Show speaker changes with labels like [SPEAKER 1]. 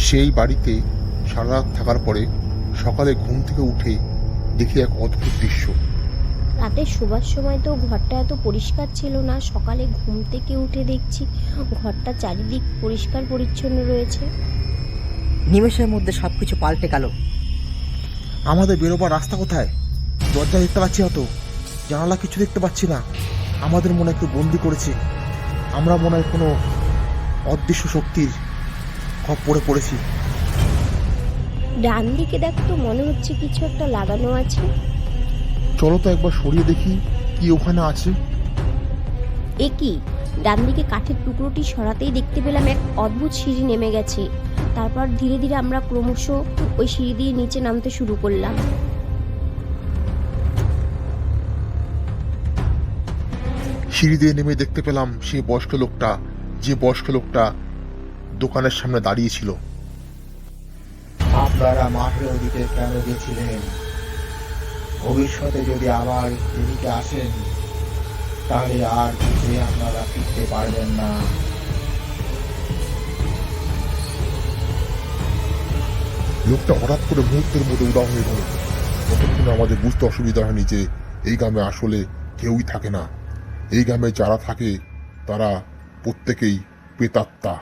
[SPEAKER 1] সেই বাড়িতে সারা রাত থাকার পরে সকালে ঘুম থেকে উঠে দেখি এক অদ্ভুত দৃশ্য।
[SPEAKER 2] রাতে শোবার সময় তো ঘরটা এত পরিষ্কার ছিল না, সকালে ঘুম থেকে উঠে দেখছি ঘরটা চারিদিক পরিষ্কার পরিচ্ছন্ন রয়েছে।
[SPEAKER 3] নিমেষের মধ্যে সবকিছু পাল্টে গেল।
[SPEAKER 4] আমাদের বেরোবার রাস্তা কোথায়? দরজা দেখতে পাচ্ছি না তো, জানালা কিছু দেখতে পাচ্ছি না। আমাদের মনে হয় কেউ বন্দি করেছে। আমরা মনে হয় কোনো অদৃশ্য শক্তির খপ্পরে পড়েছি।
[SPEAKER 2] ডান দিকে দেখ তো, মনে হচ্ছে কিছু একটা লাগানো আছে।
[SPEAKER 1] চলো তো একবার সরিয়ে দেখি কি ওখানে আছে।
[SPEAKER 2] এ কি? ডান দিকে কাঠের টুকরোটি সরাতেই দেখতে পেলাম এক অদ্ভুত সিঁড়ি নেমে গেছে। তারপর ধীরে ধীরে আমরা ক্রমশ ওই সিঁড়ি দিয়ে নিচে নামতে শুরু করলাম।
[SPEAKER 1] সিঁড়ি দিয়ে নেমে দেখতে পেলাম সেই বয়স্ক লোকটা, যে বয়স্ক লোকটা দোকানের সামনে দাঁড়িয়েছিল।
[SPEAKER 5] আপনারা মাঠের ওদিকে কেন গেছিলেন? ভবিষ্যতে যদি আবার এদিকে আসেন তাহলে আর পিছে আপনারা ফিরতে পারবেন না।
[SPEAKER 1] লোকটা হঠাৎ করে মুহূর্তের মধ্যে উদাও হয়ে গেল। ততক্ষণে আমাদের বুঝতে অসুবিধা হয়নি যে এই গ্রামে আসলে কেউই থাকে না। এই গ্রামে যারা থাকে তারা প্রত্যেকেই প্রেতাত্মা।